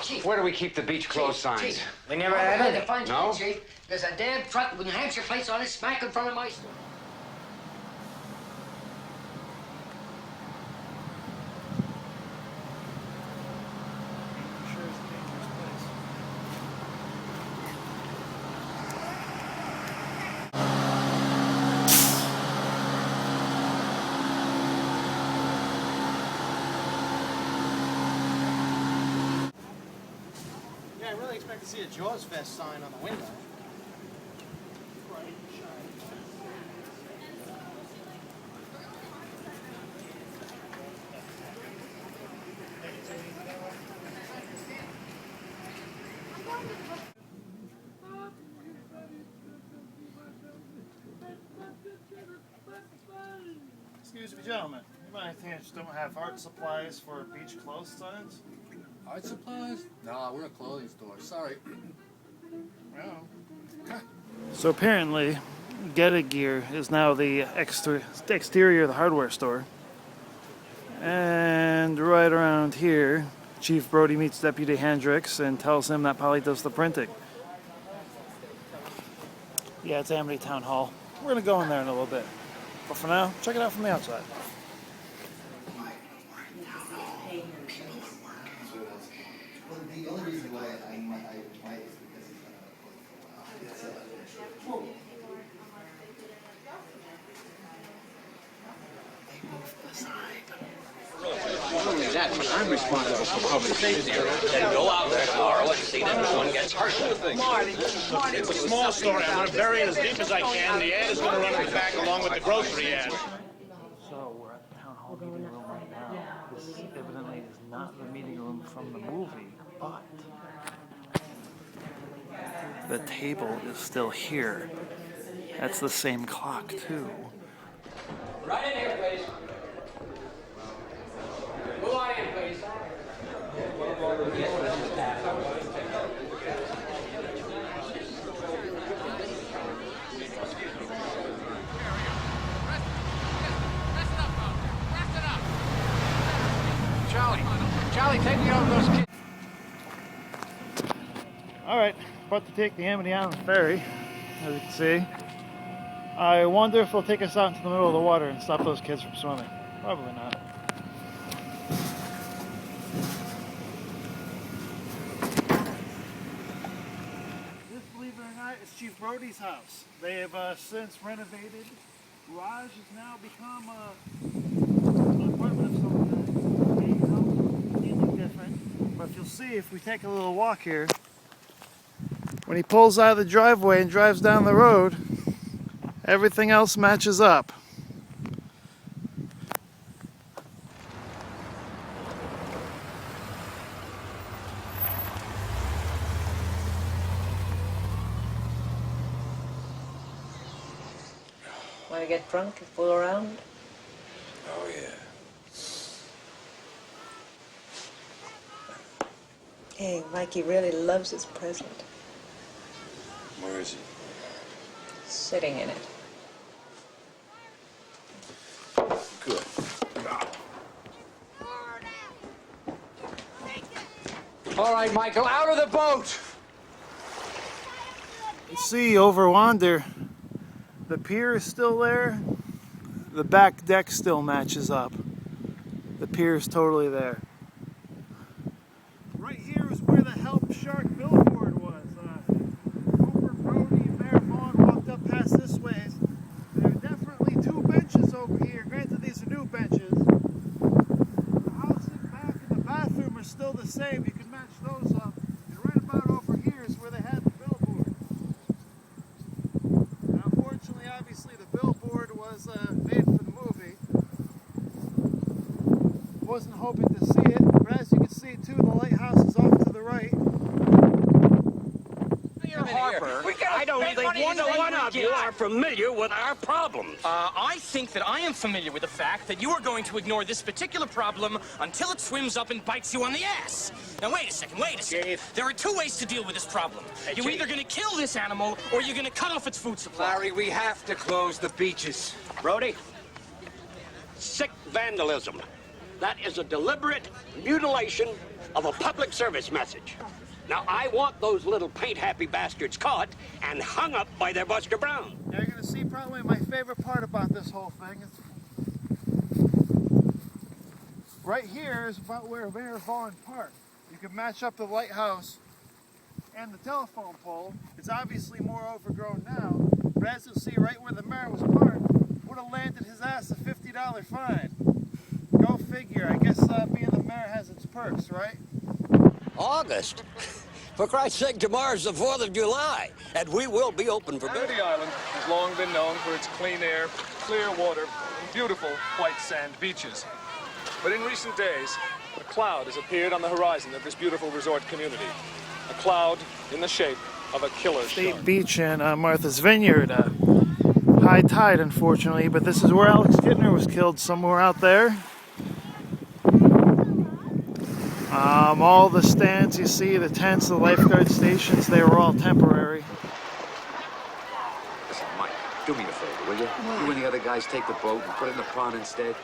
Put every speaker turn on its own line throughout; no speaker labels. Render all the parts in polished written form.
Chief.
Where do we keep the beach closed signs?
Chief.
We never had it.
No?
Chief. There's a damn truck with New Hampshire plates on it smack in front of my store.
I really expect to see a Jawsfest sign on the window. Excuse me, gentlemen. You might just don't have art supplies for beach clothes signs?
Art supplies? Nah, we're a clothing store. Sorry.
Well. So apparently, Get It Gear is now the exterior of the hardware store. And right around here, Chief Brody meets Deputy Hendricks and tells him that Polly does the printing. Yeah, it's Amity Town Hall. We're going to go in there in a little bit. But for now, check it out from the outside.
The only reason why I might is because he's
Not only that, but I'm responsible for public safety.
Then go out there tomorrow and see that no one gets hurt.
It's a small story. I'm going to bury it as deep as I can. The ad is going to run in the back along with the grocery ad.
So we're at the town hall meeting room right now. This evidently is not the meeting room from the movie, but the table is still here. That's the same clock too.
Right in here, please. Move on in, please.
Charlie, take me over those kids.
Alright, about to take the Amity Island ferry, as you can see. I wonder if they'll take us out into the middle of the water and stop those kids from swimming. Probably not. This, believe it or not, is Chief Brody's house. They have since renovated. Raj has now become an apartment of some kind. Main house, they look different. But you'll see if we take a little walk here, when he pulls out of the driveway and drives down the road, everything else matches up.
Want to get drunk and fool around?
Oh, yeah.
Hey, Mikey really loves his present.
Where is he?
Sitting in it.
Good.
All right, Michael, out of the boat.
You see over Wander, the pier is still there. The back deck still matches up. The pier is totally there. Right here is where the Help Shark billboard was. Cooper, Brody, and Mayor Vaughn walked up past this way. There are definitely two benches over here. Granted, these are new benches. The house in back and the bathroom are still the same. You can match those up. And right about over here is where they had the billboard. Now, unfortunately, obviously, the billboard was made for the movie. Wasn't hoping to see it, but as you can see, too, the lighthouse is off to the right.
Mayor Harper, I don't think one of you are familiar with our problems.
I think that I am familiar with the fact that you are going to ignore this particular problem until it swims up and bites you on the ass. Now, wait a second.
Chief.
There are two ways to deal with this problem. You're
Chief.
either going to kill this animal or you're going to cut off its food supply.
Larry, we have to close the beaches.
Brody, sick vandalism. That is a deliberate mutilation of a public service message. Now, I want those little paint-happy bastards caught and hung up by their Buster Brown.
Now you're going to see probably my favorite part about this whole thing. Right here is about where Mayor Vaughn parked. You can match up the lighthouse and the telephone pole. It's obviously more overgrown now, but as you'll see, right where the mayor was parked would have landed his ass a $50 fine. Go figure. I guess being the mayor has its perks, right?
August? For Christ's sake, tomorrow's the 4th of July, and we will be open for business.
Amity Island has long been known for its clean air, clear water, and beautiful white sand beaches. But in recent days, a cloud has appeared on the horizon of this beautiful resort community. A cloud in the shape of a killer shark.
State beach in Martha's Vineyard. High tide, unfortunately, but this is where Alex Kittner was killed, somewhere out there. All the stands you see, the tents, the lifeguard stations, they were all temporary.
Listen, Mike, do me a favor, will you? You and the other guys take the boat and put it in the pond instead.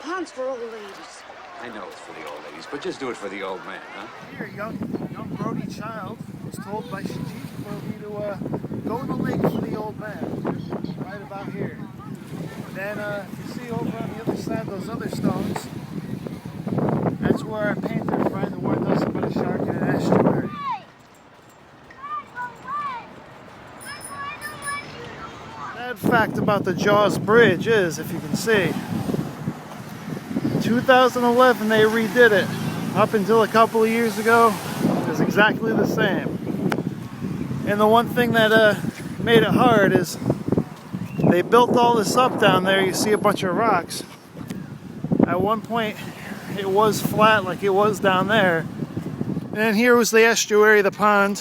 Pond's for old ladies.
I know it's for the old ladies, but just do it for the old man, huh?
Here, young Brody Child was told by Chief Brody to go to the lake for the old man, right about here. And then if you see over on the other side, those other stones, that's where our painter Friday warned us about a shark in an estuary. Sad fact about the Jaws Bridge is, if you can see, 2011 they redid it. Up until a couple of years ago, it was exactly the same. And the one thing that made it hard is they built all this up down there. You see a bunch of rocks. At one point, it was flat like it was down there. And here was the estuary, the pond,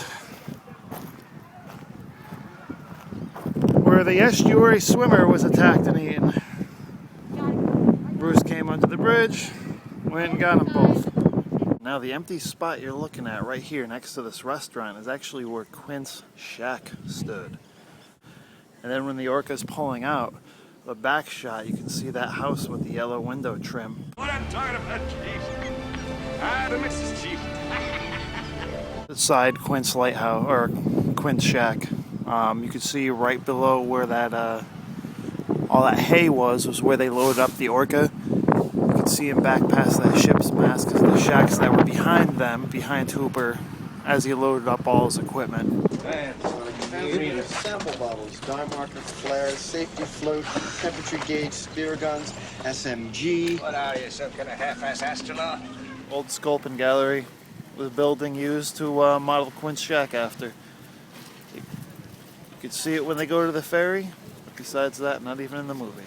where the estuary swimmer was attacked and eaten. Bruce came under the bridge, went and got them both. Now the empty spot you're looking at right here next to this restaurant is actually where Quint's shack stood. And then when the orca's pulling out, the back shot, you can see that house with the yellow window trim.
What I'm tired of that, Chief. Ah, the Mrs. Chief.
Inside Quint's lighthouse, or Quint's shack, you can see right below where that all that hay was where they loaded up the orca. You can see him back past that ship's mast because the shacks that were behind them, behind Hooper, as he loaded up all his equipment.
Sample bottles, dye marker, flares, safety float, temperature gauge, spear guns, SMG.
What are you, some kind of half-ass astronaut?
Old Sculpin Gallery, the building used to model Quint's shack after. You could see it when they go to the ferry, but besides that, not even in the movie.